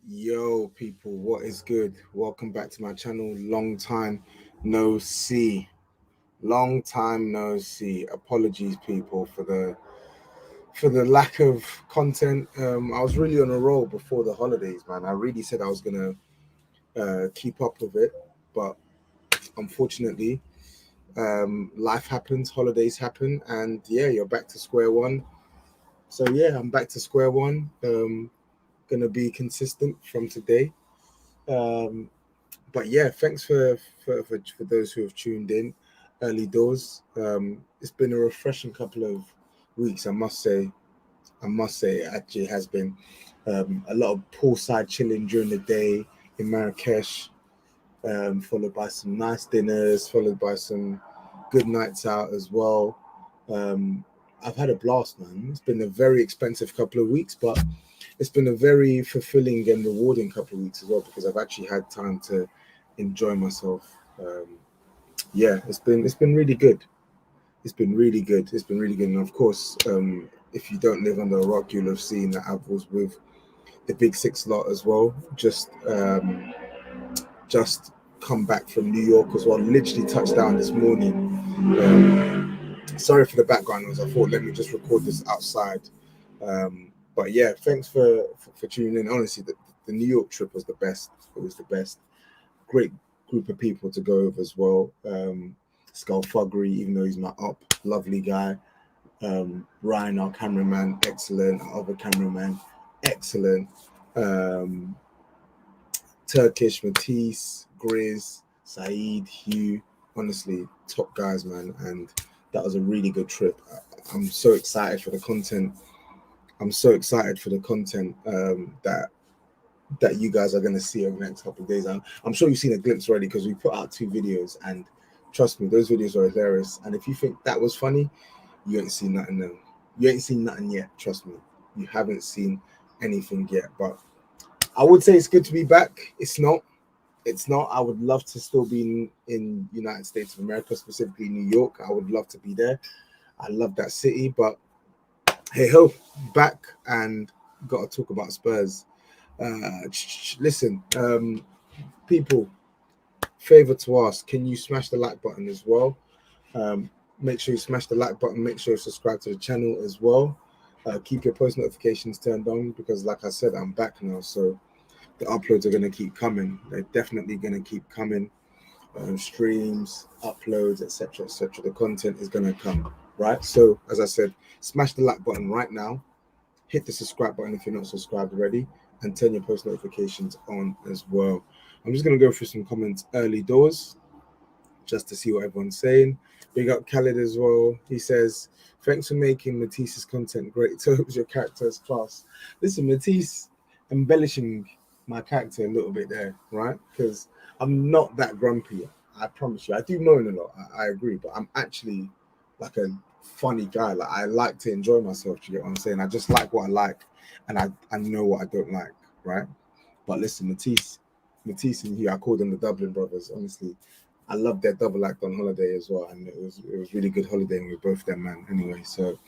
Yo, people, what is good? Welcome back to my channel. Long time no see. Long time no see. Apologies, people, for the lack of content. I was really on a roll before the holidays, man. I really said I was gonna keep up with it, but unfortunately, life happens, holidays happen, and yeah, you're back to square one. So yeah, I'm back to square one. Gonna be consistent from today. Um, but yeah, thanks for those who have tuned in early doors. It's been a refreshing couple of weeks, I must say. I must say, it actually has been a lot of poolside chilling during the day in Marrakesh, followed by some nice dinners, followed by some good nights out as well. Um, I've had a blast, man. It's been a very expensive couple of weeks, but it's been a very fulfilling and rewarding couple of weeks as well because I've actually had time to enjoy myself. Yeah, it's been really good. It's been really good. It's been really good. And of course, if you don't live under a rock, you'll have seen that I was with the Big Six lot as well. Just come back from New York as well. Literally touched down this morning. Sorry for the background noise. I thought let me just record this outside. But yeah, thanks for tuning in. Honestly, the New York trip was the best. It was the best. Great group of people to go with as well. Skulfuggery, even though he's my up, lovely guy. Ryan, our cameraman, excellent. Our other cameraman, excellent. Um, Turkish, Matisse, Grizz, Saeed, Hugh, honestly, top guys, man. And that was a really good trip. I'm so excited for the content. I'm so excited for the content that you guys are going to see over the next couple of days. I'm sure you've seen a glimpse already because we put out 2 videos, and trust me, those videos are hilarious. And if you think that was funny, you ain't seen nothing. No. You ain't seen nothing yet. Trust me, you haven't seen anything yet. But I would say it's good to be back. It's not. It's not. I would love to still be in United States of America, specifically New York. I would love to be there. I love that city, but hey ho, back and got to talk about Spurs. Listen, people, favor to ask, can you smash the like button as well? Um, Make sure you smash the like button. Make sure you subscribe to the channel as well. Keep your post notifications turned on because, like I said, I'm back now, so the uploads are going to keep coming. They're definitely going to keep coming. Streams, uploads, etc., etc. The content is going to come, right? So, as I said, smash the like button right now. Hit the subscribe button if you're not subscribed already, and turn your post notifications on as well. I'm just going to go through some comments early doors just to see what everyone's saying. Big up Khaled as well. He says, thanks for making Matisse's content great. So it was your character's class. Listen, Matisse embellishing my character a little bit there, right? Because I'm not that grumpy. I promise you. I do moan a lot. I agree, but I'm actually like a funny guy. Like I like to enjoy myself. Do you get what I'm saying? I just like what I like, and I know what I don't like, right? But listen, Matisse and Hugh, I call them the Dublin brothers. Honestly, I love their double act on holiday as well, and it was really good holidaying with both them, man. Anyway, so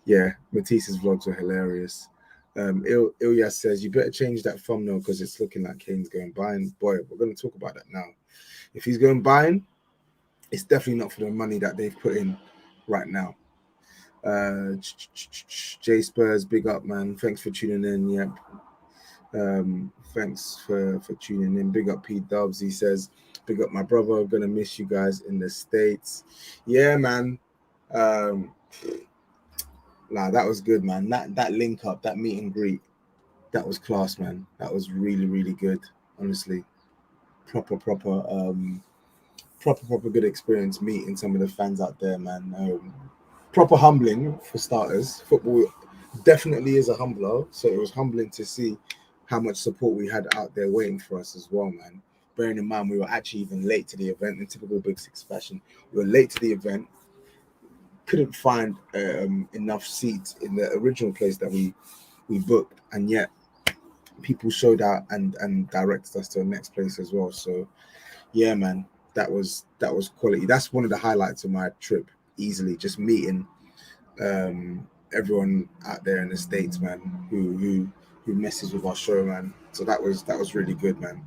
yeah, Matisse's vlogs are hilarious. Ilyas says you better change that thumbnail because it's looking like Kane's going buying. Boy, we're going to talk about that now. If he's going buying, it's definitely not for the money that they've put in right now. J Spurs, big up, man. Thanks for tuning in. Yep. Thanks for tuning in. Big up Pete Dubs. He says, big up my brother. Gonna miss you guys in the States. Yeah, man. Um, nah, that was good, man. That link up, that meet and greet, that was class, man. That was really, really good. Honestly. Proper, proper, proper good experience meeting some of the fans out there, man. Proper humbling for starters. Football definitely is a humbler, so it was humbling to see how much support we had out there waiting for us as well, man. Bearing in mind we were actually even late to the event in typical Big Six fashion. We were late to the event, couldn't find enough seats in the original place that we booked, and yet people showed out and directed us to the next place as well. So yeah, man, that was quality. That's one of the highlights of my trip. Easily, just meeting um, everyone out there in the States, man, who who messes with our show, man. So that was really good, man.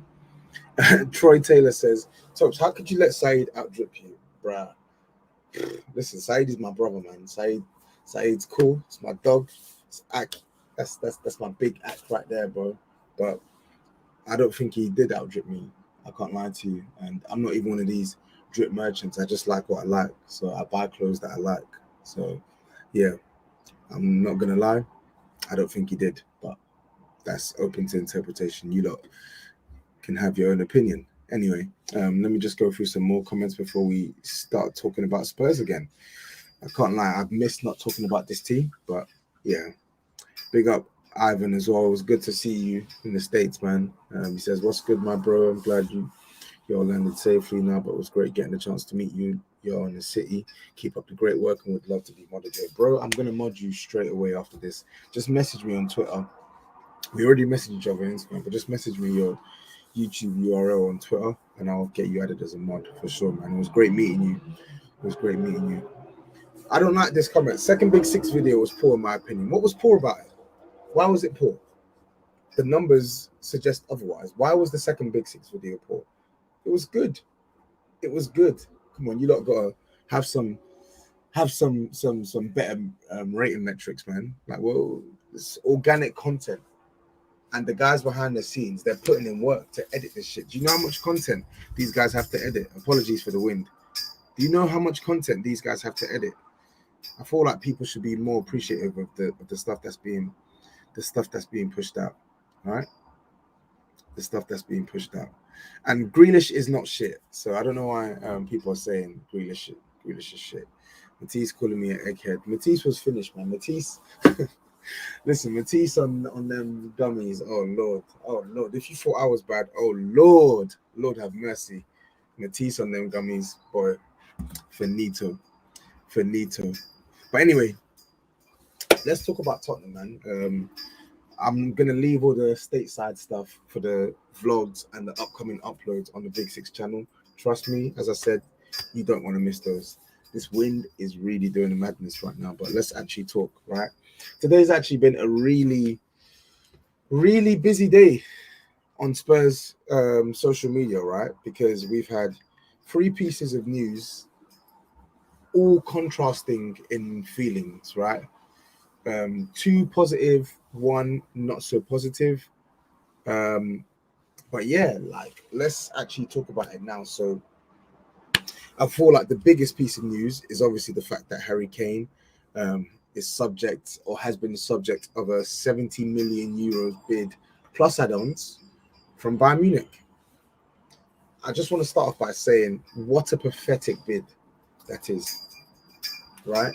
Troy Taylor says, Tobs, how could you let Saeed outdrip you, bruh? Listen, Saeed is my brother, man. Saeed's cool. It's my dog. It's act. That's my big act right there, bro. But I don't think he did outdrip me. I can't lie to you. And I'm not even one of these drip merchants. I just like what I like. So I buy clothes that I like. So yeah, I'm not gonna lie. I don't think he did, but that's open to interpretation. You lot can have your own opinion. Anyway, let me just go through some more comments before we start talking about Spurs again. I can't lie, I've missed not talking about this team, but yeah, big up Ivan as well. It was good to see you in the States, man. He says, "What's good, my bro? I'm glad you all landed safely now, but it was great getting the chance to meet you. You're in the city. Keep up the great work and would love to be modded here, bro. I'm gonna mod you straight away after this. Just message me on Twitter. We already messaged each other on Instagram, but just message me your YouTube URL on Twitter, and I'll get you added as a mod for sure, man. It was great meeting you. It was great meeting you. I don't like this comment. Second Big Six video was poor, in my opinion. What was poor about it? Why was it poor? The numbers suggest otherwise. Why was the second Big Six video poor? It was good. It was good. Come on, you lot gotta have some better rating metrics, man. Like, well, it's organic content. And the guys behind the scenes, they're putting in work to edit this shit. Do you know how much content these guys have to edit? Apologies for the wind. Do you know how much content these guys have to edit? I feel like people should be more appreciative of the stuff that's being pushed out. All right, the stuff that's being pushed out. And Grealish is not shit. So I don't know why people are saying Grealish is shit. Matisse calling me an egghead. Matisse was finished, man. Matisse. Listen, Matisse on them dummies. Oh Lord. If you thought I was bad, oh Lord have mercy. Matisse on them gummies, boy. Finito. But anyway, let's talk about Tottenham, man. I'm gonna leave all the stateside stuff for the vlogs and the upcoming uploads on the Big Six channel. Trust me, as I said, you don't want to miss those. This wind is really doing the madness right now, but let's actually talk, right? Today's actually been a really, really busy day on Spurs social media, right? Because we've had 3 pieces of news, all contrasting in feelings, right? 2 positive, 1 not so positive. But yeah, like, let's actually talk about it now. So I feel like the biggest piece of news is obviously the fact that Harry Kane is subject, or has been the subject of, a 70 million euros bid plus add-ons from Bayern Munich. I just want to start off by saying what a pathetic bid that is, right?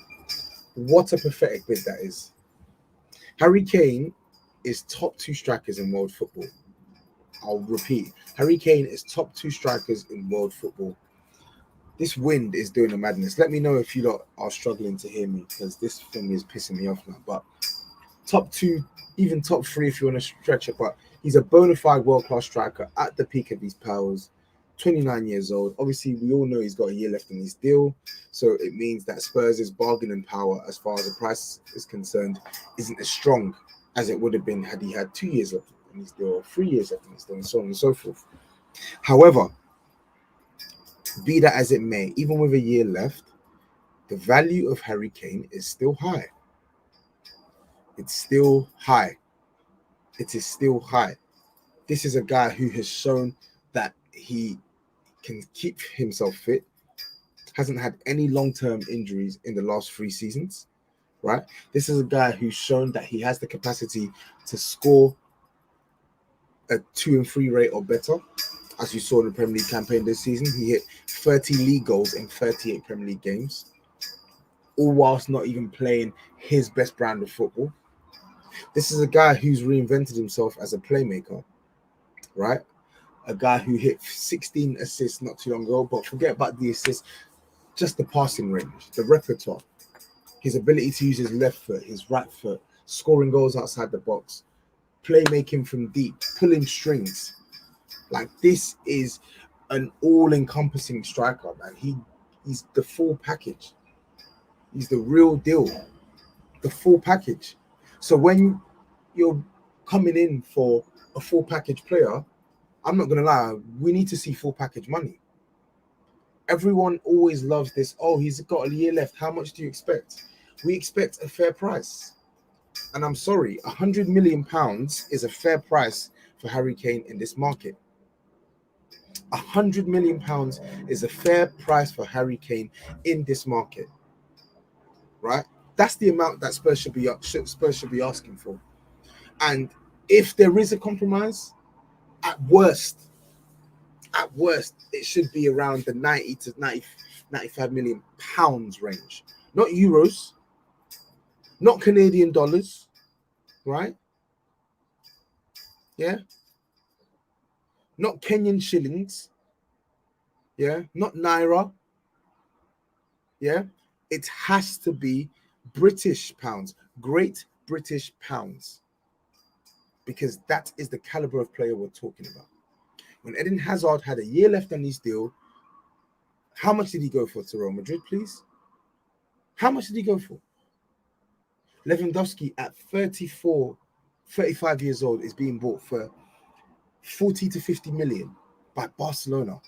What a pathetic bid that is. Harry Kane is top 2 strikers in world football. I'll repeat, Harry Kane is top 2 strikers in world football. This wind is doing a madness. Let me know if you lot are struggling to hear me, because this thing is pissing me off now. But top 2, even top 3 if you want to stretch it. But he's a bona fide world-class striker at the peak of his powers. 29 years old. Obviously, we all know he's got a year left in his deal. So it means that Spurs' bargaining power, as far as the price is concerned, isn't as strong as it would have been had he had 2 years left in his deal, or 3 years left in his deal, and so on and so forth. However, be that as it may, even with a year left, the value of Harry Kane is still high. It's still high. It is still high. This is a guy who has shown that he can keep himself fit, hasn't had any long-term injuries in the last 3 seasons, right? This is a guy who's shown that he has the capacity to score a 2 and 3 rate or better. As you saw in the Premier League campaign this season, he hit 30 league goals in 38 Premier League games, all whilst not even playing his best brand of football. This is a guy who's reinvented himself as a playmaker, right? A guy who hit 16 assists not too long ago, but forget about the assists, just the passing range, the repertoire, his ability to use his left foot, his right foot, scoring goals outside the box, playmaking from deep, pulling strings. Like, this is an all-encompassing striker, man. He's the full package. He's the real deal, the full package. So when you're coming in for a full package player, I'm not gonna lie, we need to see full package money. Everyone always loves this. Oh, he's got a year left. How much do you expect? We expect a fair price. And I'm sorry, £100 million is a fair price for Harry Kane in this market. £100 million is a fair price for Harry Kane in this market, right? That's the amount that Spurs should be asking for. And if there is a compromise, at worst, it should be around the 90 to 95 million pounds range, not euros, not Canadian dollars, right? Yeah. Not Kenyan shillings. Yeah. Not Naira. Yeah. It has to be British pounds, Great British pounds, because that is the caliber of player we're talking about. When Eden Hazard had a year left on his deal, how much did he go for to Real Madrid, please? How much did he go for? Lewandowski at 34, 35 years old is being bought for 40 to 50 million by Barcelona.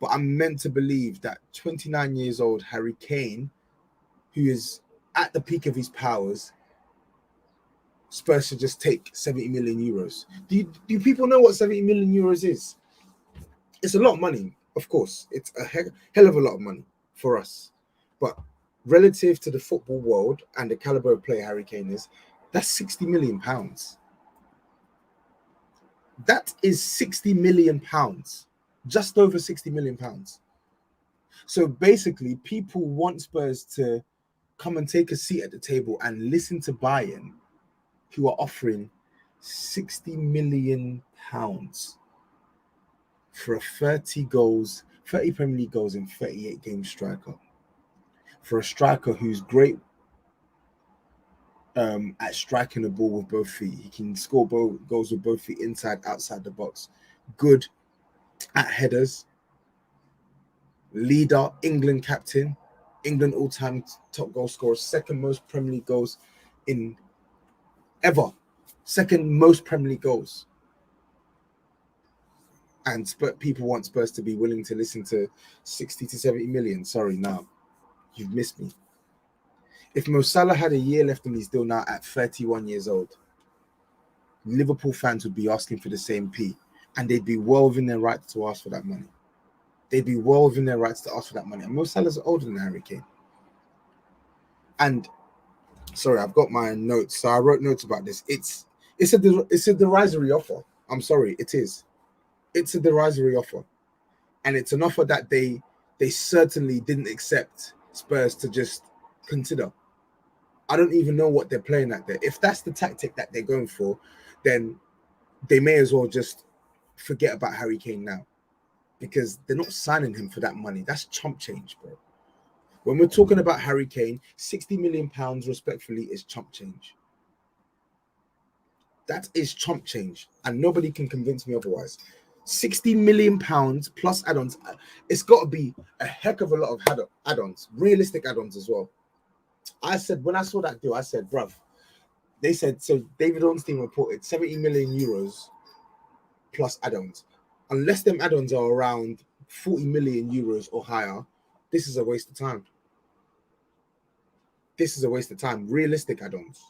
But I'm meant to believe that 29 years old Harry Kane, who is at the peak of his powers, Spurs should just take 70 million euros. Do people know what 70 million euros is? It's a lot of money, of course. It's a hell of a lot of money for us. But relative to the football world and the caliber of player Harry Kane is, that's 60 million pounds. That is 60 million pounds, just over 60 million pounds. So basically, people want Spurs to come and take a seat at the table and listen to Bayern, who are offering 60 million pounds for a 30 Premier League goals in 38 game striker. For a striker who's great at striking the ball with both feet. He can score goals with both feet, inside, outside the box. Good at headers. Leader, England captain. England all-time top goal scorer. Second most Premier League goals in ever. Second most Premier League goals. And people want Spurs to be willing to listen to 60 to 70 million. Sorry, now you've missed me. If Mo Salah had a year left on his deal now at 31 years old, Liverpool fans would be asking for the same P, and they'd be well within their rights to ask for that money. They'd be well within their rights to ask for that money. And Mo Salah's older than Harry Kane. And sorry, I've got my notes. So I wrote notes about this. It's a derisory offer. I'm sorry, it is. It's a derisory offer, and it's an offer that they certainly didn't accept Spurs to just consider. I don't even know what they're playing at there. If that's the tactic that they're going for, then they may as well just forget about Harry Kane now, because they're not signing him for that money. That's chump change, bro. When we're talking about Harry Kane, 60 million pounds, respectfully, is chump change. That is chump change, and nobody can convince me otherwise. 60 million pounds plus add-ons. It's got to be a heck of a lot of add-ons, realistic add-ons as well. I said, when I saw that deal, I said, bruv, they said, so David Ornstein reported 70 million euros plus add-ons. Unless them add-ons are around 40 million euros or higher, this is a waste of time. This is a waste of time. Realistic add-ons.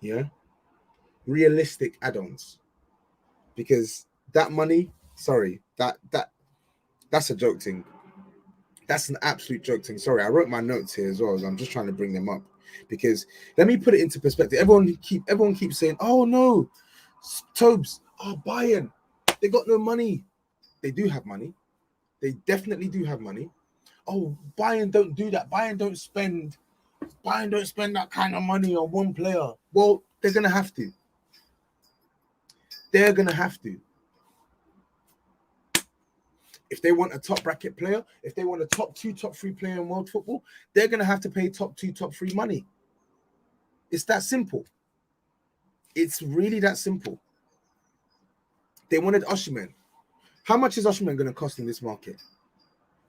Yeah? Realistic add-ons. Because that money, sorry, that's a joke thing. That's an absolute joke thing. Sorry, I wrote my notes here as well. I'm just trying to bring them up, because let me put it into perspective. Everyone keeps saying, "Oh no, Tobs, Bayern, they got no money." They do have money. They definitely do have money. Oh, Bayern don't do that. Bayern don't spend that kind of money on one player. Well, they're gonna have to. They're gonna have to. If they want a top bracket player, if they want a top 2, top 3 player in world football, they're going to have to pay top 2, top 3 money. It's that simple. It's really that simple. They wanted Osimhen. How much is Osimhen going to cost in this market?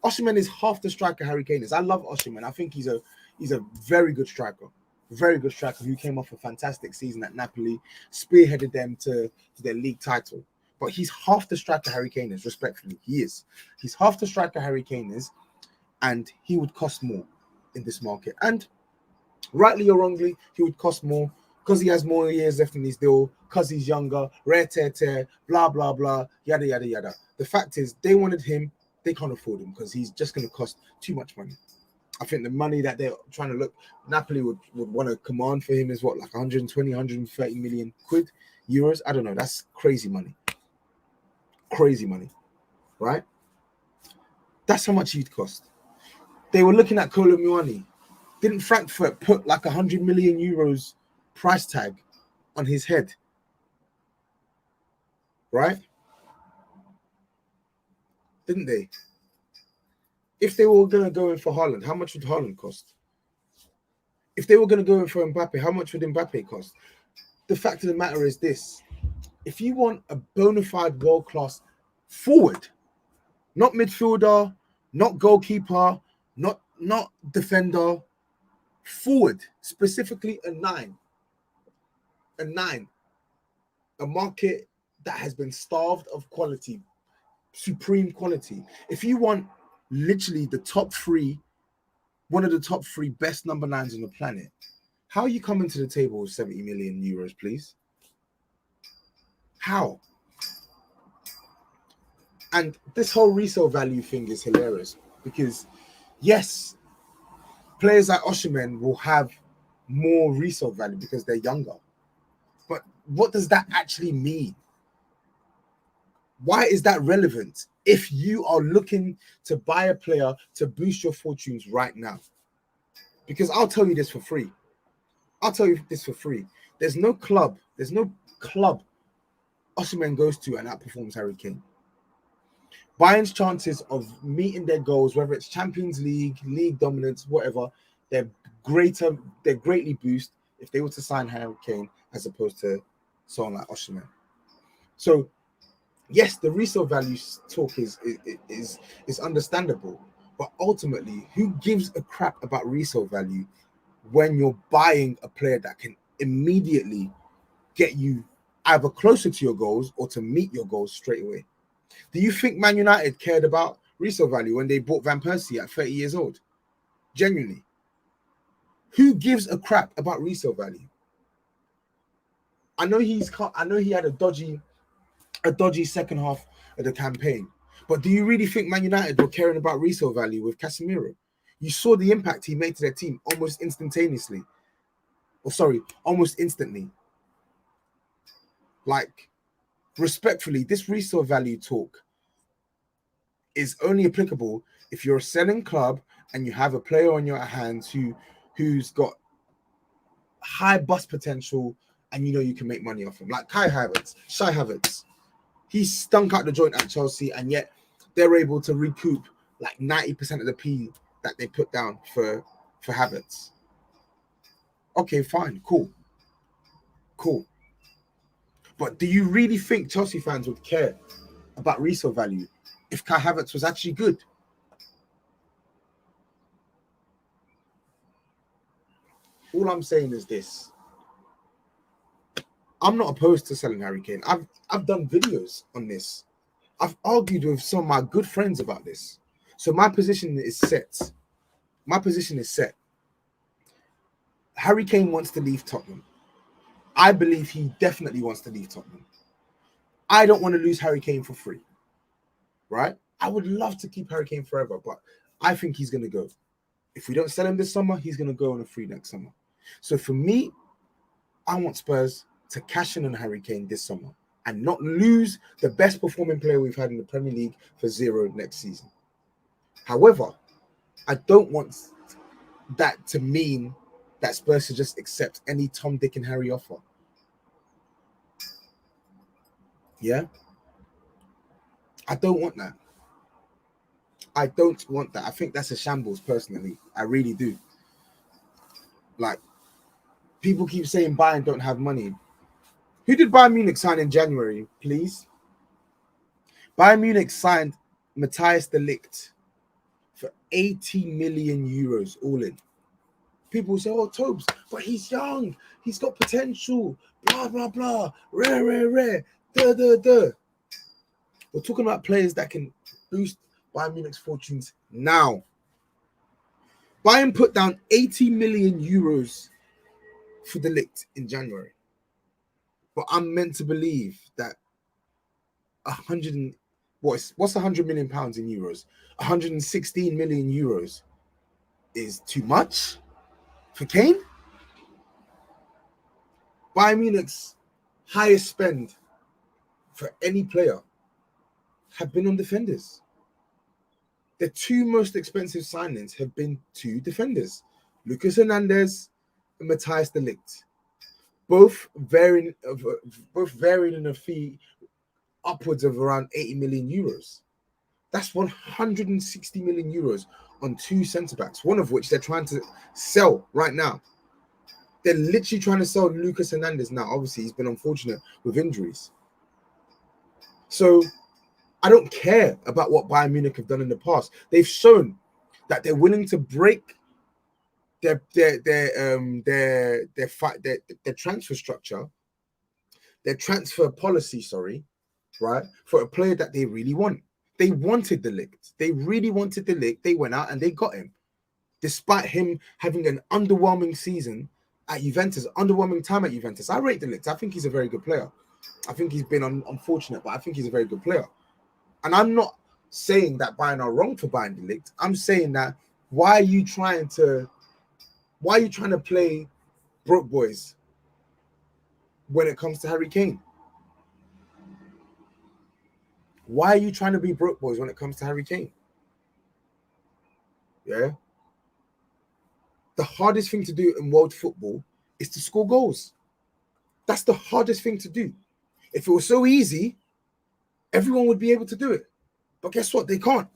Osimhen is half the striker Harry Kane is. I love Osimhen. I think he's a very good striker. very good striker who came off a fantastic season at Napoli, spearheaded them to their league title. But he's half the striker Harry Kane is, respectfully. He is. He's half the striker Harry Kane is, and he would cost more in this market. And rightly or wrongly, he would cost more because he has more years left in his deal, because he's younger, rare tear tear, blah, blah, blah, yada, yada, yada. The fact is, they wanted him. They can't afford him because he's just going to cost too much money. I think the money that they're trying to look, Napoli would want to command for him is what, like 120, 130 million quid, euros? I don't know. That's crazy money. Crazy money, right? That's how much he'd cost. They were looking at Kolo Muani. Didn't Frankfurt put like 100 million euros price tag on his head? Right? Didn't they? If they were going to go in for Haaland, how much would Haaland cost? If they were going to go in for Mbappe, how much would Mbappe cost? The fact of the matter is this. If you want a bona fide world-class forward, not midfielder, not goalkeeper, not defender, forward, specifically a nine, a market that has been starved of quality, supreme quality. If you want literally the top three, one of the top three best number nines on the planet, how are you coming to the table with 70 million euros, please? How? And this whole resale value thing is hilarious because, yes, players like Osimhen will have more resale value because they're younger. But what does that actually mean? Why is that relevant if you are looking to buy a player to boost your fortunes right now? Because I'll tell you this for free. There's no club Osimhen goes to and outperforms Harry Kane. Bayern's chances of meeting their goals, whether it's Champions League, league dominance, whatever, they're greatly boosted if they were to sign Harry Kane as opposed to someone like Osimhen. So, yes, the resale value talk is understandable, but ultimately, who gives a crap about resale value when you're buying a player that can immediately get you either closer to your goals or to meet your goals straight away? Do you think Man United cared about resale value when they bought Van Persie at 30 years old? Genuinely. Who gives a crap about resale value? I know he had a dodgy second half of the campaign, but do you really think Man United were caring about resale value with Casemiro? You saw the impact he made to their team almost instantly. Like, respectfully, this resale value talk is only applicable if you're a selling club and you have a player on your hands who's got high bust potential and you know you can make money off him. Like Shai Havertz. He stunk out the joint at Chelsea and yet they're able to recoup like 90% of the P that they put down for Havertz. Okay, fine, cool. But do you really think Chelsea fans would care about resale value if Kai Havertz was actually good? All I'm saying is this. I'm not opposed to selling Harry Kane. I've done videos on this. I've argued with some of my good friends about this. So my position is set. Harry Kane wants to leave Tottenham. I believe he definitely wants to leave Tottenham. I don't want to lose Harry Kane for free. Right? I would love to keep Harry Kane forever, but I think he's going to go. If we don't sell him this summer, he's going to go on a free next summer. So for me, I want Spurs to cash in on Harry Kane this summer and not lose the best performing player we've had in the Premier League for 0 next season. However, I don't want that to mean that Spurs should just accept any Tom, Dick and Harry offer. Yeah? I don't want that. I think that's a shambles, personally. I really do. Like, people keep saying Bayern don't have money. Who did Bayern Munich sign in January, please? Bayern Munich signed Matthias de Ligt for 80 million euros all in. people say, oh, Tobs, but he's young. He's got potential. Blah, blah, blah. Rare. Duh. We're talking about players that can boost Bayern Munich's fortunes now. Bayern put down 80 million euros for De Ligt in January. But I'm meant to believe that what's 100 million pounds in euros? 116 million euros is too much for Kane? Bayern Munich's highest spend for any player have been on defenders. The two most expensive signings have been two defenders, Lucas Hernandez and Matthias de Ligt, both varying in a fee upwards of around 80 million euros. That's 160 million euros on two centre backs, one of which they're trying to sell right now. They're literally trying to sell Lucas Hernandez now. Obviously, he's been unfortunate with injuries. So I don't care about what Bayern Munich have done in the past. They've shown that they're willing to break their transfer structure, their transfer policy, right, for a player that they really want. They wanted De Ligt. They really wanted De Ligt. They went out and they got him, despite him having an underwhelming season at Juventus, underwhelming time at Juventus. I rate De Ligt. I think he's a very good player. I think he's been unfortunate, but I think he's a very good player. And I'm not saying that Bayern are wrong for buying De Ligt. I'm saying that why are you trying to play broke boys when it comes to Harry Kane? Why are you trying to be broke boys when it comes to Harry Kane? Yeah. The hardest thing to do in world football is to score goals. That's the hardest thing to do. If it was so easy, everyone would be able to do it. But guess what? They can't.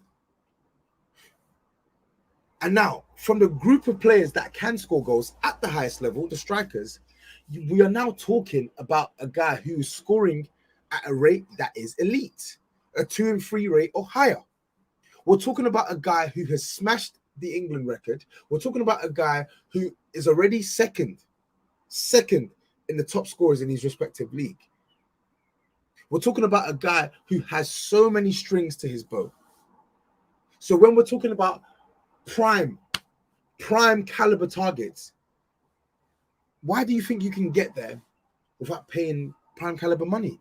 And now, from the group of players that can score goals at the highest level, the strikers, we are now talking about a guy who is scoring at a rate that is elite, a 2 and 3 rate or higher. We're talking about a guy who has smashed the England record. We're talking about a guy who is already second in the top scorers in his respective league. We're talking about a guy who has so many strings to his bow. So when we're talking about prime caliber targets, why do you think you can get there without paying prime caliber money?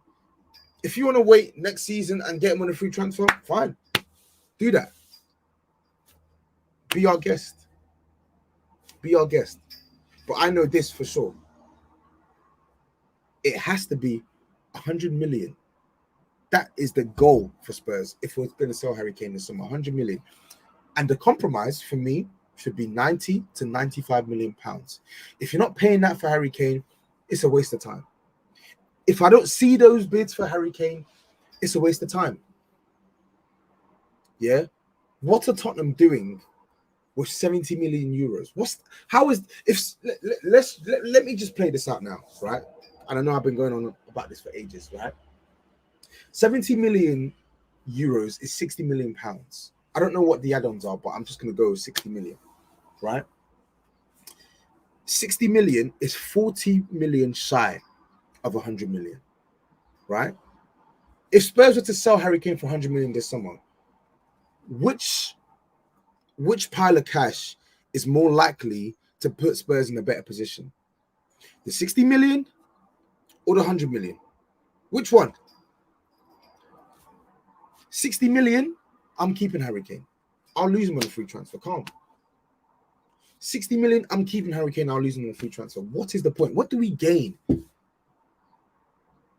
If you want to wait next season and get him on a free transfer, fine. Do that. Be our guest. But I know this for sure. It has to be 100 million. That is the goal for Spurs if we're going to sell Harry Kane this summer, 100 million. And the compromise for me should be 90 to 95 million pounds. If you're not paying that for Harry Kane, it's a waste of time. If I don't see those bids for Harry Kane, it's a waste of time. Yeah? What are Tottenham doing with 70 million euros? Let me just play this out now, right? And I know I've been going on about this for ages, right? 70 million euros is 60 million pounds. I don't know what the add-ons are, but I'm just going to go with 60 million, right? 60 million is 40 million shy of 100 million, right? If Spurs were to sell Harry Kane for 100 million this summer, which pile of cash is more likely to put Spurs in a better position? The 60 million or the 100 million? Which one? 60 million, I'm keeping Harry Kane. I'll lose him on a free transfer. Calm. 60 million, I'm keeping Harry Kane. I'll lose him on a free transfer. What is the point? What do we gain?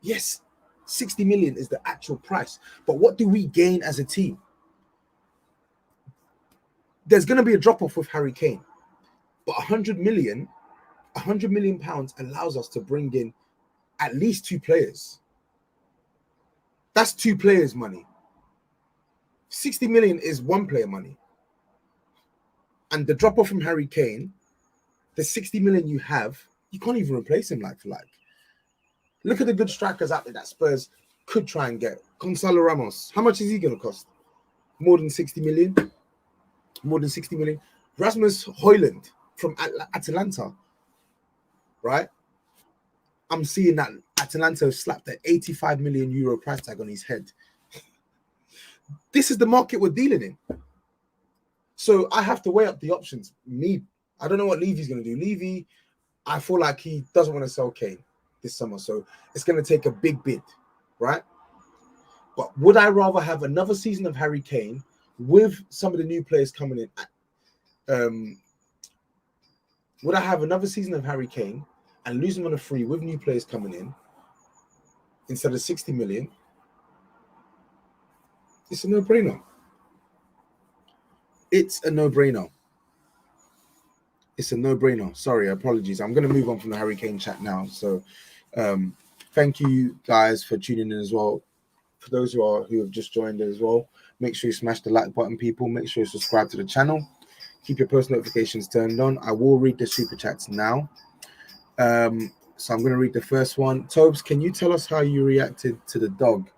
Yes, 60 million is the actual price. But what do we gain as a team? There's going to be a drop-off with Harry Kane. But 100 million pounds allows us to bring in at least 2 players. That's 2 players' money. 60 million is 1 player money. And the drop-off from Harry Kane, the 60 million you have, you can't even replace him like for like. Look at the good strikers out there that Spurs could try and get. Gonzalo Ramos, how much is he going to cost? More than 60 million? More than 60 million. Rasmus Højlund, from Atalanta, right? I'm seeing that Atalanta slapped an 85 million euro price tag on his head. This is the market we're dealing in. So I have to weigh up the options. I don't know what Levy's going to do. Levy, I feel like he doesn't want to sell Kane this summer. So it's going to take a big bid, right? But would I rather have another season of Harry Kane with some of the new players coming in? Would I have another season of Harry Kane and lose him on a free with new players coming in instead of 60 million? It's a no-brainer. It's a no-brainer. It's a no-brainer. Sorry, apologies. I'm going to move on from the Harry Kane chat now. So thank you guys for tuning in as well. For those who have just joined as well, make sure you smash the like button, people. Make sure you subscribe to the channel. Keep your post notifications turned on. I will read the super chats now. So I'm going to read the first one. Tobs, can you tell us how you reacted to the dog?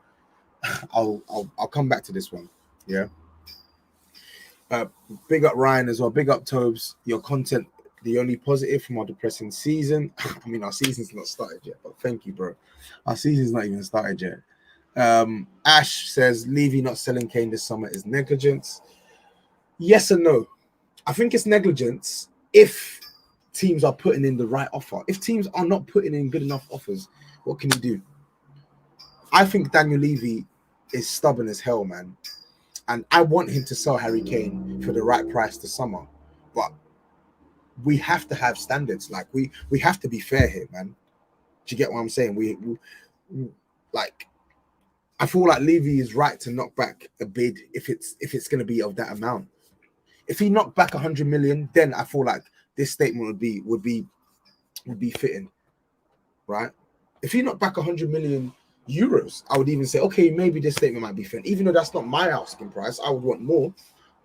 I'll come back to this one. Yeah. Big up Ryan as well. Big up Tobs. Your content, the only positive from our depressing season. I mean, our season's not started yet, but thank you, bro. Our season's not even started yet. Ash says Levy not selling Kane this summer is negligence. Yes and no. I think it's negligence if teams are putting in the right offer. If teams are not putting in good enough offers, what can you do? I think Daniel Levy is stubborn as hell, man. And I want him to sell Harry Kane for the right price this summer. But we have to have standards. Like, we have to be fair here, man. Do you get what I'm saying? We like, I feel like Levy is right to knock back a bid if it's going to be of that amount. If he knocked back 100 million, then I feel like this statement would be fitting, right? If he knocked back 100 million euros, I would even say, okay, maybe this statement might be fitting. Even though that's not my asking price, I would want more.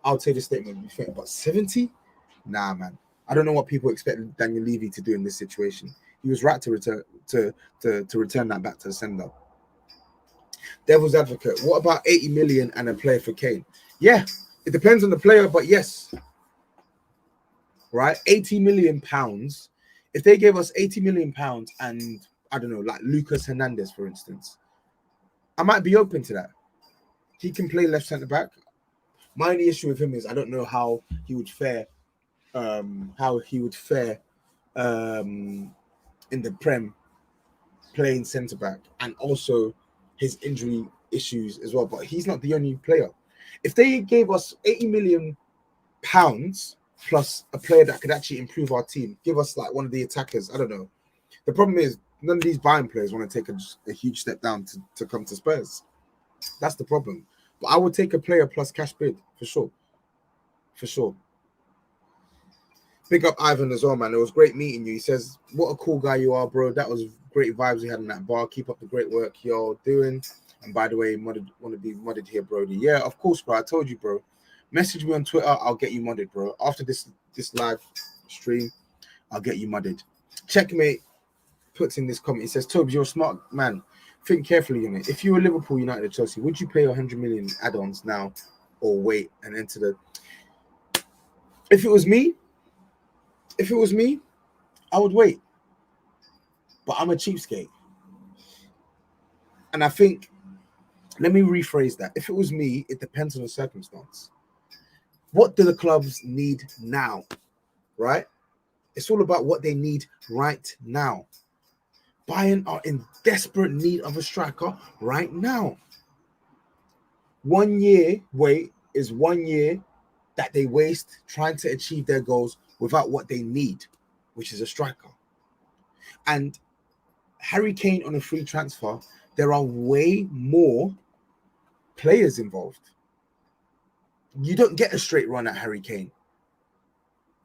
I would say this statement would be fitting. But 70? Nah, man. I don't know what people expect Daniel Levy to do in this situation. He was right to return that back to the sender. Devil's advocate. What about 80 million and a player for Kane? Yeah, it depends on the player, but yes. Right? 80 million pounds. If they gave us 80 million pounds and I don't know, like Lucas Hernandez, for instance, I might be open to that. He can play left centre back. My only issue with him is I don't know how he would fare. In the Prem playing centre back, and also his injury issues as well. But he's not the only player. If they gave us 80 million pounds plus a player that could actually improve our team, give us like one of the attackers, I don't know. The problem is none of these Bayern players want to take a huge step down to come to Spurs. That's the problem. But I would take a player plus cash bid for sure. For sure. Big up Ivan as well, man. It was great meeting you. He says, what a cool guy you are, bro. That was great vibes we had in that bar. Keep up the great work you're doing. And by the way, want to be modded here, Brody. Yeah, of course, bro. I told you, bro. Message me on Twitter. I'll get you modded, bro. After this live stream, I'll get you modded. Checkmate puts in this comment. He says, Tobs, you're a smart man. Think carefully on it. If you were Liverpool, United, or Chelsea, would you pay 100 million add-ons now or wait and enter the... If it was me, I would wait. But I'm a cheapskate. And I think, let me rephrase that. If it was me, it depends on the circumstance. What do the clubs need now? Right? It's all about what they need right now. Bayern are in desperate need of a striker right now. 1 year wait is 1 year that they waste trying to achieve their goals without what they need, which is a striker. And Harry Kane on a free transfer, there are way more players involved. You don't get a straight run at Harry Kane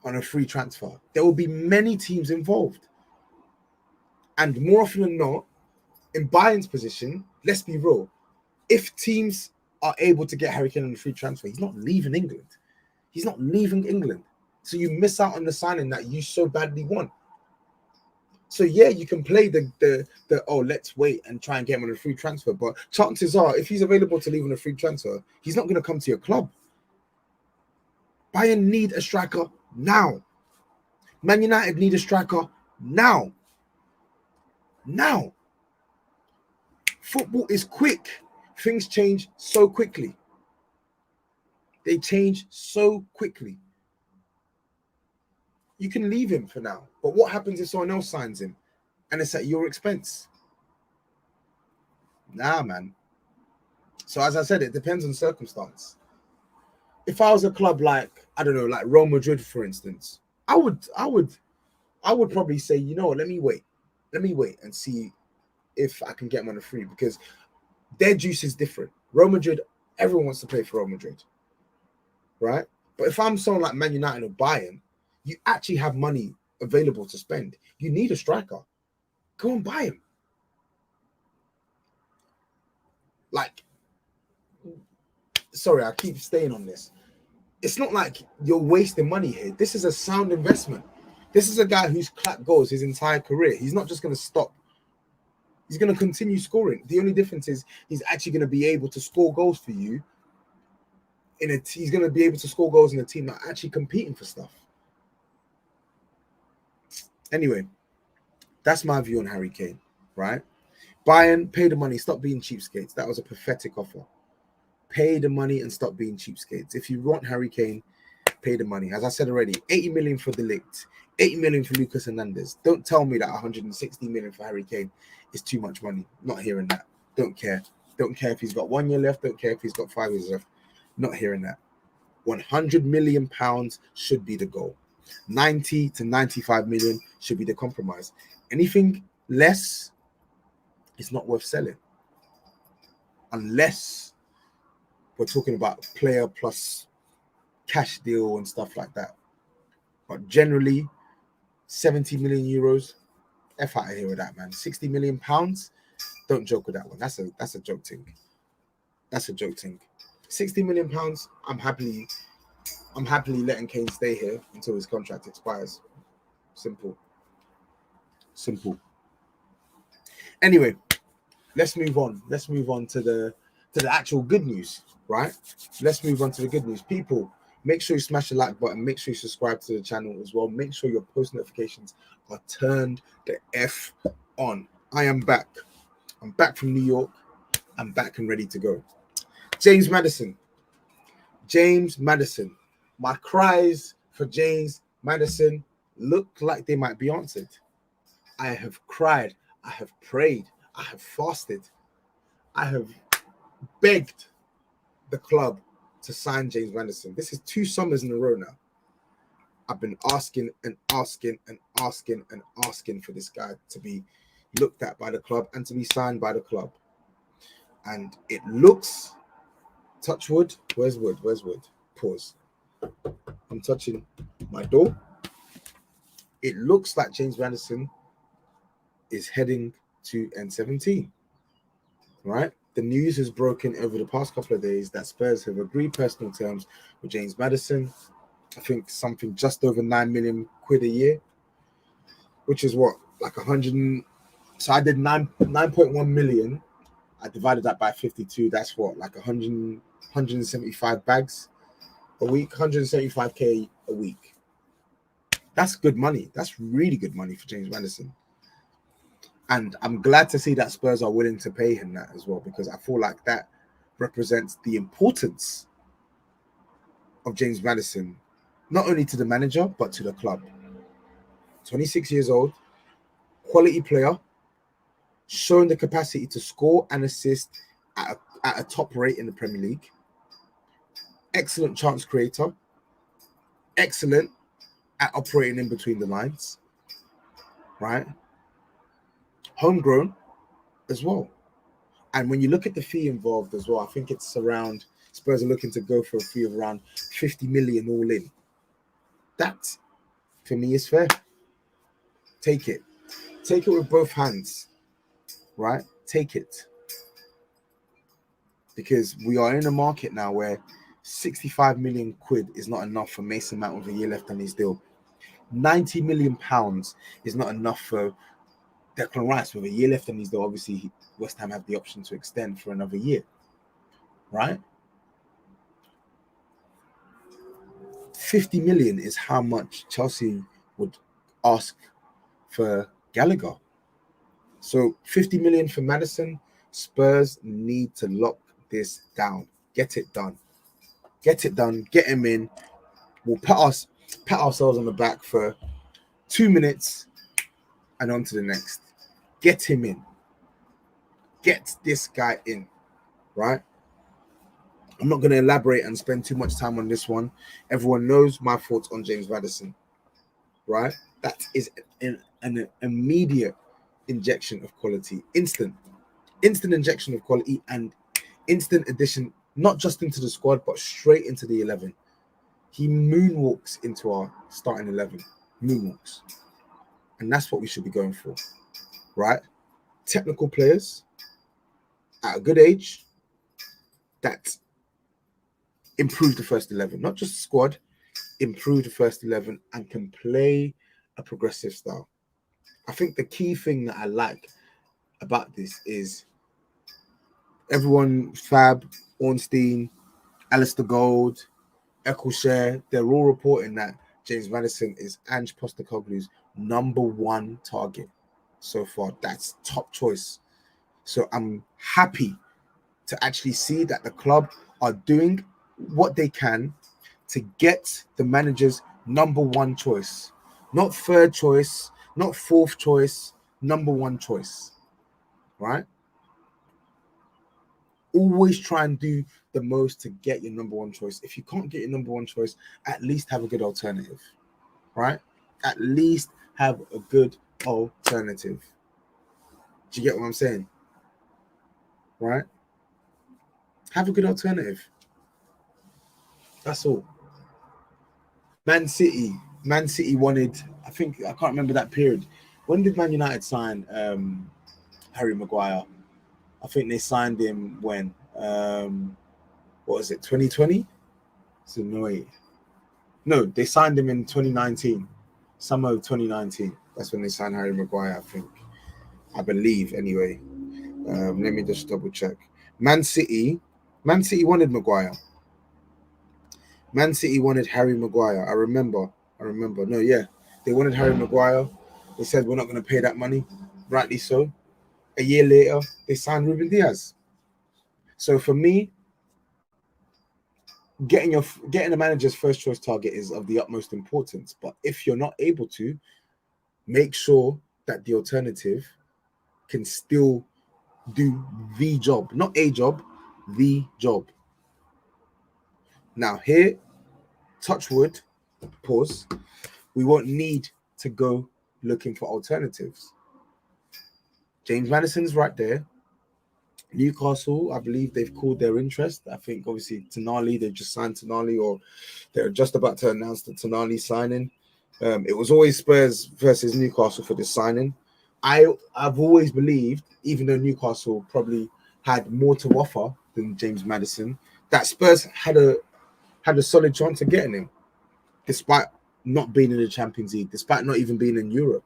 on a free transfer. There will be many teams involved. And more often than not, in Bayern's position, let's be real, if teams are able to get Harry Kane on a free transfer, he's not leaving England. He's not leaving England. So you miss out on the signing that you so badly want. So yeah, you can play the let's wait and try and get him on a free transfer. But chances are, if he's available to leave on a free transfer, he's not going to come to your club. Bayern need a striker now. Man United need a striker now. Now. Football is quick. Things change so quickly. They change so quickly. You can leave him for now. But what happens if someone else signs him and it's at your expense? Nah, man. So as I said, it depends on circumstance. If I was a club like, I don't know, like Real Madrid, for instance, I would probably say, you know what, let me wait and see if I can get him on a free, because their juice is different. Real Madrid, everyone wants to play for Real Madrid, right? But if I'm someone like Man United or Bayern, you actually have money available to spend. You need a striker. Go and buy him. Like, sorry, I keep staying on this. It's not like you're wasting money here. This is a sound investment. This is a guy who's clapped goals his entire career. He's not just going to stop. He's going to continue scoring. The only difference is he's actually going to be able to score goals for you. He's going to be able to score goals in a team that are actually competing for stuff. Anyway, that's my view on Harry Kane, right? Bayern, pay the money, stop being cheapskates. That was a pathetic offer. Pay the money and stop being cheapskates. If you want Harry Kane, pay the money. As I said already, 80 million for De Ligt, 80 million for Lucas Hernandez. Don't tell me that 160 million for Harry Kane is too much money. Not hearing that. Don't care. Don't care if he's got 1 year left. Don't care if he's got 5 years left. Not hearing that. 100 million pounds should be the goal. 90 to 95 million should be the compromise. Anything less is not worth selling. Unless we're talking about player plus cash deal and stuff like that. But generally, 70 million euros, F out of here with that, man. 60 million pounds, don't joke with that one. That's a joke thing. That's a joke thing. 60 million pounds, I'm happily letting Kane stay here until his contract expires. Simple. Anyway, let's move on. Let's move on to the actual good news, right? Let's move on to the good news. People, make sure you smash the like button. Make sure you subscribe to the channel as well. Make sure your post notifications are turned the F on. I am back. I'm back from New York. I'm back and ready to go. James Maddison. My cries for James Maddison look like they might be answered. I have cried. I have prayed. I have fasted. I have begged the club to sign James Maddison. This is 2 summers in a row now. I've been asking for this guy to be looked at by the club and to be signed by the club. And it looks, touch wood, where's wood? Pause. I'm touching my door. It looks like James Maddison is heading to N17, right? The news has broken over the past couple of days that Spurs have agreed personal terms with James Maddison. I think something just over 9 million quid a year, which is what, like 100. So I did 9.1 million. I divided that by 52. That's what, like 175 bags a week, 175k a week. That's good money. That's really good money for James Maddison. And I'm glad to see that Spurs are willing to pay him that as well, because I feel like that represents the importance of James Maddison, not only to the manager, but to the club. 26 years old, quality player, showing the capacity to score and assist at a top rate in the Premier League. Excellent chance creator. Excellent at operating in between the lines. Right? Homegrown as well. And when you look at the fee involved as well, I think it's around, Spurs are looking to go for a fee of around 50 million all in. That, for me, is fair. Take it. Take it with both hands. Right? Take it. Because we are in a market now where 65 million quid is not enough for Mason Mount with a year left on his deal. 90 million pounds is not enough for Declan Rice with a year left on his deal. Obviously, West Ham have the option to extend for another year. Right? 50 million is how much Chelsea would ask for Gallagher. So 50 million for Maddison. Spurs need to lock this down. Get it done. Get it done. Get him in. We'll pat ourselves on the back for 2 minutes and on to the next. Get him in. Get this guy in, right? I'm not going to elaborate and spend too much time on this one. Everyone knows my thoughts on James Maddison, right? That is an immediate injection of quality. Instant injection of quality and instant addition, not just into the squad, but straight into the 11. He moonwalks into our starting 11. Moonwalks. And that's what we should be going for, right? Technical players at a good age that improve the first 11, not just the squad, improve the first 11 and can play a progressive style. I think the key thing that I like about this is everyone, Fab, Ornstein, Alistair Gold, Eccleshare, they're all reporting that James Maddison is Ange Postecoglou's number one target so far. That's top choice. So I'm happy to actually see that the club are doing what they can to get the manager's number one choice. Not third choice, not fourth choice, number one choice, right? Always try and do the most to get your number one choice. If you can't get your number one choice, at least have a good alternative, right? At least have a good alternative. Do you get what I'm saying? Right? Have a good alternative. That's all. Man City wanted, I can't remember that period. When did Man United sign Harry Maguire? I think they signed him when, what was it, 2020? So no, they signed him in 2019, summer of 2019. That's when they signed Harry Maguire, I believe, anyway. Let me just double check. Man City wanted Maguire. Man City wanted Harry Maguire. I remember. No, yeah. They wanted Harry Maguire. They said, we're not going to pay that money. Rightly so. A year later, they signed Ruben Diaz. So for me, getting a manager's first choice target is of the utmost importance. But if you're not able to, make sure that the alternative can still do the job. Not a job, the job. Now here, touch wood, pause. We won't need to go looking for alternatives. James Maddison's right there. Newcastle, I believe they've called their interest. I think obviously Tonali, they've just signed Tonali, or they're just about to announce the Tonali signing. It was always Spurs versus Newcastle for this signing. I've always believed, even though Newcastle probably had more to offer than James Maddison, that Spurs had a solid chance of getting him, despite not being in the Champions League, despite not even being in Europe.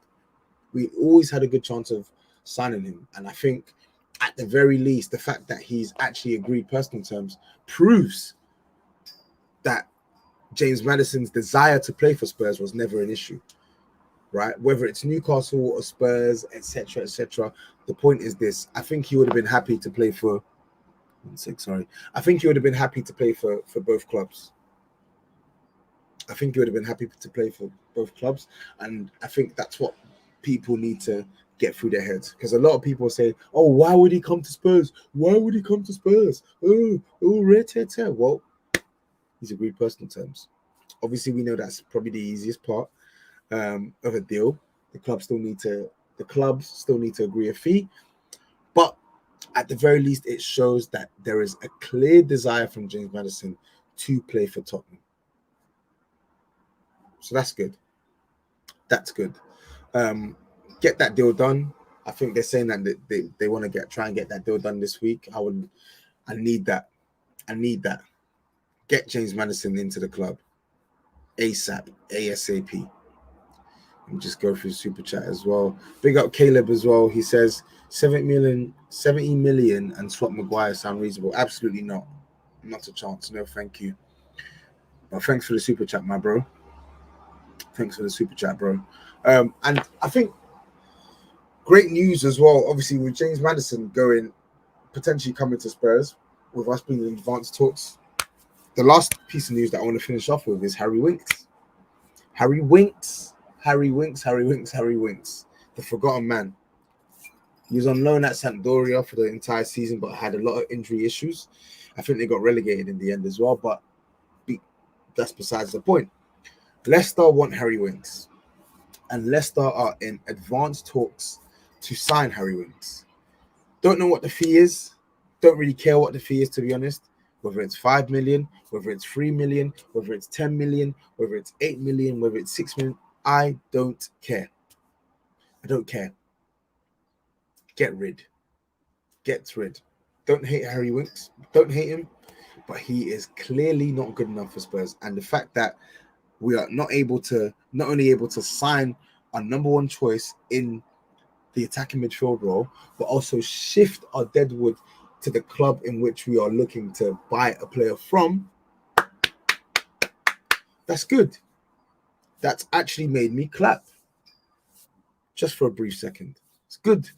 We always had a good chance of signing him. And I think at the very least, the fact that he's actually agreed personal terms proves that James Maddison's desire to play for Spurs was never an issue, right? Whether it's Newcastle or Spurs, etc., etc. The point is this: I think he would have been happy to play for. I think he would have been happy to play for both clubs. I think he would have been happy to play for both clubs, and I think that's what people need to get through their heads, because a lot of people say, "Oh, why would he come to Spurs? Why would he come to Spurs? Oh, well, he's agreed personal terms. Obviously, we know that's probably the easiest part of a deal. The clubs still need to agree a fee, but at the very least, it shows that there is a clear desire from James Maddison to play for Tottenham. So that's good. That's good. Get that deal done. I think they're saying that they want to try and get that deal done this week. I need that. Get James Maddison into the club ASAP. And just go through super chat as well. Big up Caleb as well. He says 70 million and swap Maguire sound reasonable. Absolutely not. Not a chance. No, thank you. But thanks for the super chat, my bro. Thanks for the super chat, bro. And I think great news as well, obviously, with James Maddison potentially coming to Spurs, with us being in advanced talks. The last piece of news that I want to finish off with is Harry Winks. Harry Winks, the forgotten man. He was on loan at Sampdoria for the entire season, but had a lot of injury issues. I think they got relegated in the end as well, but that's besides the point. Leicester want Harry Winks, and Leicester are in advanced talks to sign Harry Winks. Don't know what the fee is. Don't really care what the fee is, to be honest. Whether it's 5 million, whether it's 3 million, whether it's 10 million, whether it's 8 million, whether it's 6 million, I don't care. I don't care. Get rid. Don't hate Harry Winks. Don't hate him, but he is clearly not good enough for Spurs. And the fact that we are not only able to sign our number one choice in the attacking midfield role, but also shift our deadwood to the club in which we are looking to buy a player from, that's good. That's actually made me clap. Just for a brief second. It's good.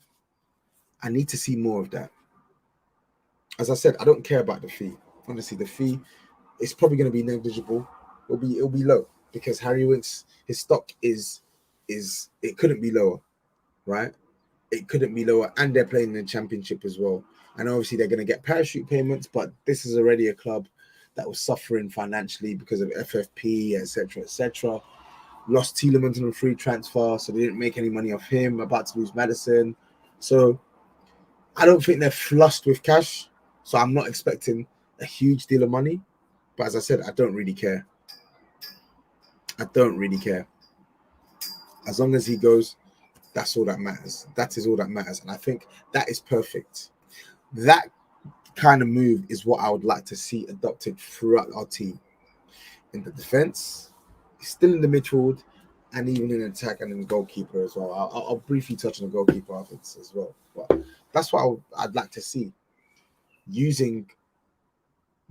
I need to see more of that. As I said, I don't care about the fee. Honestly, the fee is probably going to be negligible. It'll be low because Harry Winks, his stock is it couldn't be lower, right? It couldn't be lower, and they're playing in the Championship as well. And obviously they're going to get parachute payments, but this is already a club that was suffering financially because of FFP, etc., etc. Lost Tielemans on a free transfer, so they didn't make any money off him. About to lose Maddison, so I don't think they're flushed with cash. So I'm not expecting a huge deal of money. But as I said, I don't really care. As long as he goes, that's all that matters. That is all that matters. And I think that is perfect. That kind of move is what I would like to see adopted throughout our team. In the defense, still in the midfield, and even in attack and in the goalkeeper as well. I'll briefly touch on the goalkeeper afterwards as well. But that's what I'd like to see. Using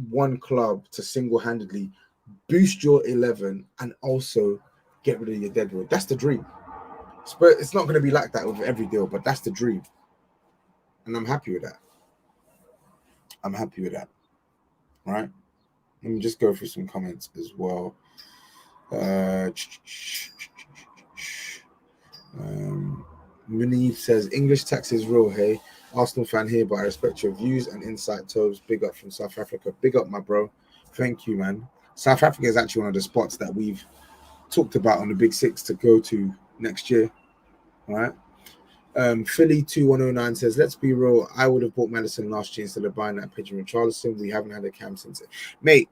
one club to single-handedly boost your 11 and also get rid of your deadwood. That's the dream. But it's not going to be like that with every deal, but that's the dream. And I'm happy with that. Right? Let me just go through some comments as well. Munif says, English tax is real, hey? Arsenal fan here, but I respect your views and insight, Tobs. Big up from South Africa. Big up, my bro. Thank you, man. South Africa is actually one of the spots that we've talked about on the Big Six to go to next year. All right. Philly 2109 says, let's be real. I would have bought Maddison last year instead of buying that pigeon Richarlison. We haven't had a cam since it. Mate,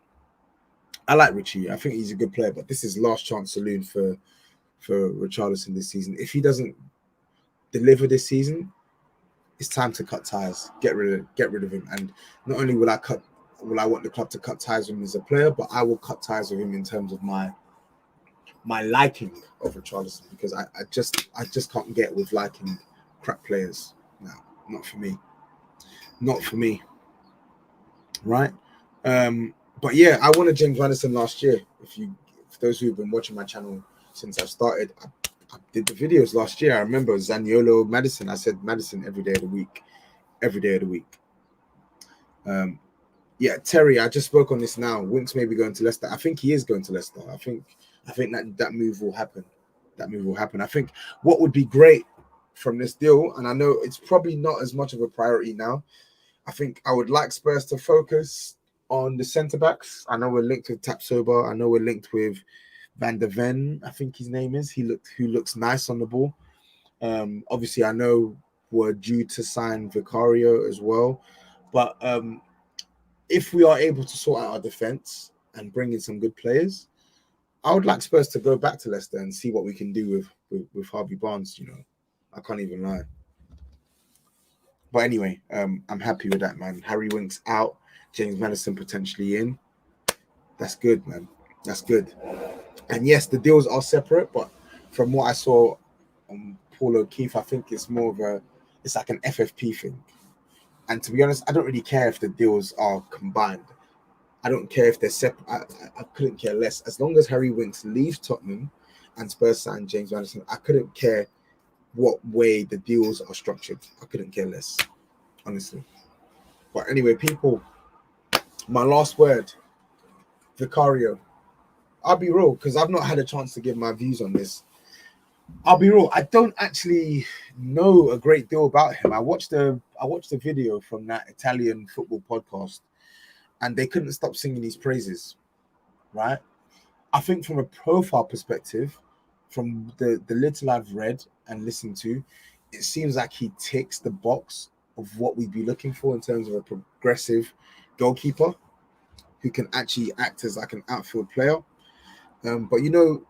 I like Richie. I think he's a good player, but this is last chance saloon for Richarlison this season. If he doesn't deliver this season, it's time to cut ties. Get rid of him. And not only will I want the club to cut ties with him as a player, but I will cut ties with him in terms of my liking of Richarlison, because I just can't get with liking crap players. No, not for me. Right? But yeah, I wanted James Maddison last year. For those who've been watching my channel since I started, I did the videos last year. I remember Zaniolo, Maddison. I said Maddison every day of the week. Yeah, Terry, I just spoke on this now. Winks may be going to Leicester. I think he is going to Leicester. I think that move will happen. I think what would be great from this deal, and I know it's probably not as much of a priority now, I think I would like Spurs to focus on the centre-backs. I know we're linked with Tapsoba. I know we're linked with Van der Ven, I think his name is. Who looks nice on the ball. Obviously, I know we're due to sign Vicario as well. But if we are able to sort out our defence and bring in some good players, I would like Spurs to go back to Leicester and see what we can do with Harvey Barnes. I can't even lie. But anyway, I'm happy with that, man. Harry Winks out, James Maddison potentially in. That's good, man. That's good. And yes, the deals are separate, but from what I saw on Paul O'Keefe, I think it's it's like an FFP thing. And to be honest, I don't really care if the deals are combined. I don't care if they're separate. I couldn't care less. As long as Harry Winks leaves Tottenham and Spurs signed James Maddison, I couldn't care what way the deals are structured. I couldn't care less, honestly. But anyway, people, my last word, Vicario. I'll be real, because I've not had a chance to give my views on this. I'll be real, I don't actually know a great deal about him. I watched a video from that Italian football podcast, and they couldn't stop singing his praises, right? I think from a profile perspective, from the little I've read and listened to, it seems like he ticks the box of what we'd be looking for in terms of a progressive goalkeeper who can actually act as like an outfield player. But you know,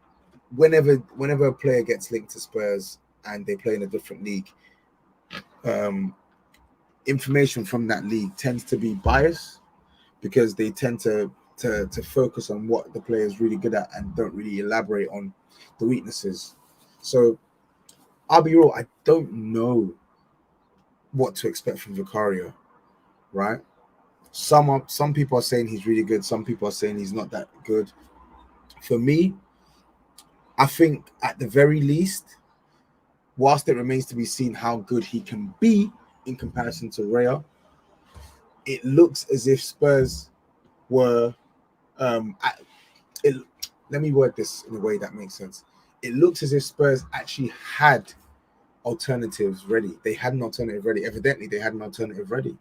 whenever a player gets linked to Spurs and they play in a different league, information from that league tends to be biased because they tend to focus on what the player is really good at and don't really elaborate on the weaknesses. So I'll be real, I don't know what to expect from Vicario, right? Some people are saying he's really good, some people are saying he's not that good. For me, I think at the very least, whilst it remains to be seen how good he can be in comparison to Raya, it looks as if Spurs were let me word this in a way that makes sense. It looks as if Spurs actually had alternatives ready. They had an alternative ready. Evidently, they had an alternative ready.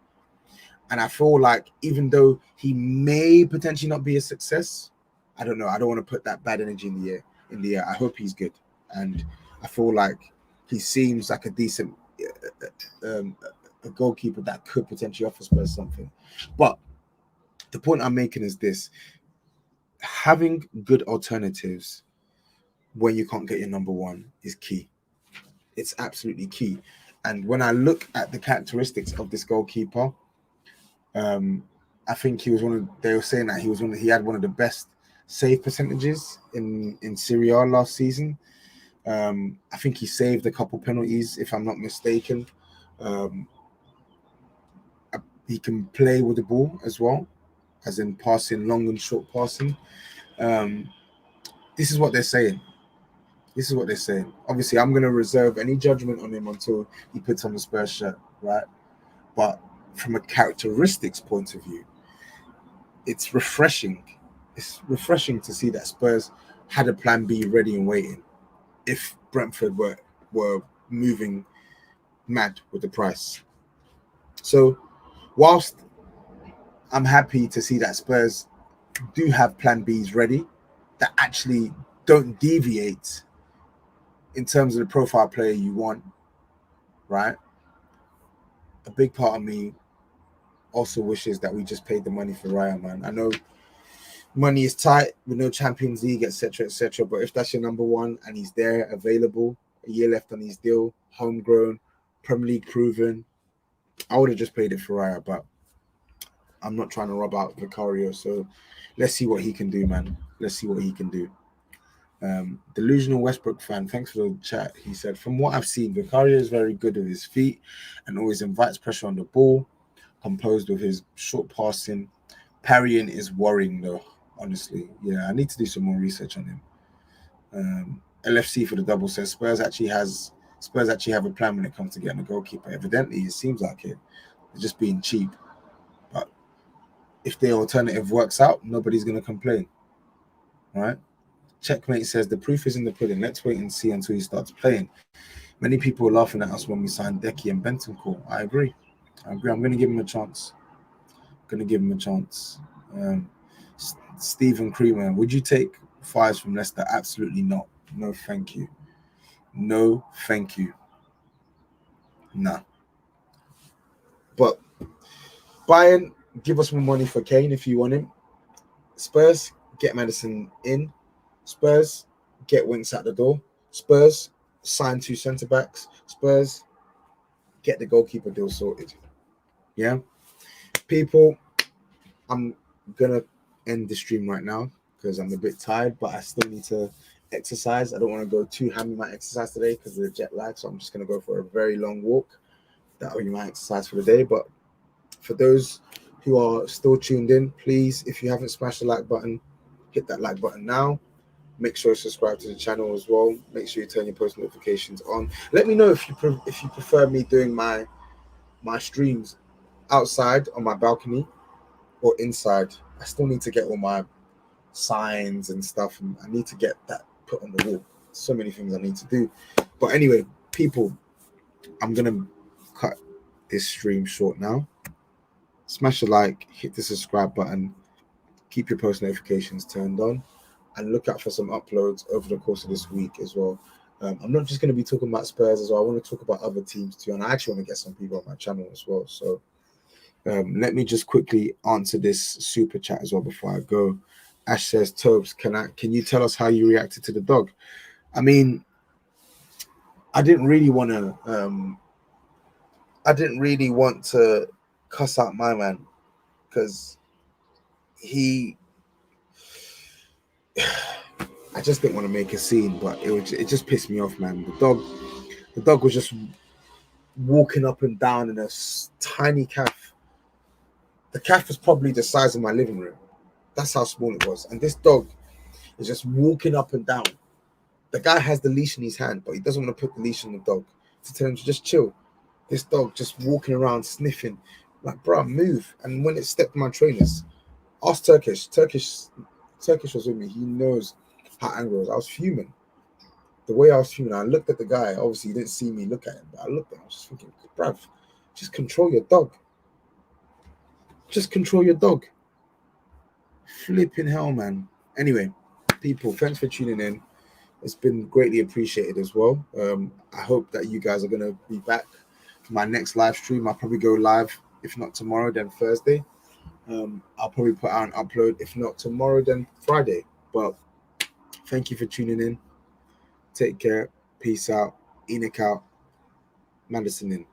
And I feel like even though he may potentially not be a success, I don't know. I don't want to put that bad energy in the air. I hope he's good. And I feel like he seems like a decent a goalkeeper that could potentially offer Spurs something. But the point I'm making is this. Having good alternatives when you can't get your number one is key. It's absolutely key. And when I look at the characteristics of this goalkeeper, I think he was they were saying that he had one of the best save percentages in Serie A last season. I think he saved a couple penalties, if I'm not mistaken. He can play with the ball as well, as in passing, long and short passing. This is what they're saying. Obviously, I'm going to reserve any judgment on him until he puts on the Spurs shirt, right? But from a characteristics point of view, it's refreshing. It's refreshing to see that Spurs had a plan B ready and waiting if Brentford were moving mad with the price. So whilst I'm happy to see that Spurs do have plan Bs ready that actually don't deviate in terms of the profile player you want, right? A big part of me also wishes that we just paid the money for Raya, man. I know money is tight with no Champions League, etc., etc. But if that's your number one and he's there, available, a year left on his deal, homegrown, Premier League proven, I would have just paid it for Raya. But I'm not trying to rub out Vicario, so let's see what he can do, man. Let's see what he can do. Delusional Westbrook fan, thanks for the chat. He said, from what I've seen, Vicario is very good with his feet and always invites pressure on the ball, composed with his short passing. Parrying is worrying though, honestly. Yeah, I need to do some more research on him. LFC for the double says Spurs actually have a plan when it comes to getting a goalkeeper. Evidently, it seems like it. They're just being cheap. But if the alternative works out, nobody's going to complain. Right? Checkmate says the proof is in the pudding. Let's wait and see until he starts playing. Many people were laughing at us when we signed Decky and Bentancur. I agree. I'm going to give him a chance. Stephen Creamer, would you take fives from Leicester? Absolutely not. No, thank you. No, thank you. Nah. But Bayern, give us more money for Kane if you want him. Spurs, get Maddison in. Spurs, get Winks out the door. Spurs, sign 2 centre-backs. Spurs, get the goalkeeper deal sorted. Yeah? People, I'm going to end the stream right now because I'm a bit tired, but I still need to exercise. I don't want to go too hammy my exercise today because of the jet lag, so I'm just going to go for a very long walk. That will be my exercise for the day. But for those who are still tuned in, please, if you haven't smashed the like button, hit that like button now. Make sure you subscribe to the channel as well. Make sure you turn your post notifications on. Let me know if you prefer me doing my streams outside on my balcony or inside. I still need to get all my signs and stuff, and I need to get that put on the wall. So many things I need to do. But anyway, people, I'm gonna cut this stream short now. Smash a like, hit the subscribe button, keep your post notifications turned on, and look out for some uploads over the course of this week as well. I'm not just going to be talking about Spurs as well. I want to talk about other teams too, and I actually want to get some people on my channel as well. So let me just quickly answer this super chat as well before I go. Ash says, Tobs, can you tell us how you reacted to the dog? I mean, I didn't really want to cuss out my man, because I just didn't want to make a scene, but it just pissed me off, man. The dog was just walking up and down in a tiny calf. The calf was probably the size of my living room. That's how small it was. And this dog is just walking up and down. The guy has the leash in his hand, but he doesn't want to put the leash on the dog to tell him to just chill. This dog just walking around sniffing, like, bro, move. And when it stepped on my trainers, ask Turkish was with me. He knows how angry I was. I was fuming. The way I was fuming, I looked at the guy. Obviously, he didn't see me look at him, but I looked at him. I was just thinking, bruv, just control your dog. Just control your dog. Flipping hell, man. Anyway, people, thanks for tuning in. It's been greatly appreciated as well. I hope that you guys are going to be back for my next live stream. I'll probably go live, if not tomorrow, then Thursday. I'll probably put out an upload, if not tomorrow, then Friday. But thank you for tuning in. Take care. Peace out. Enoch out. Madison in.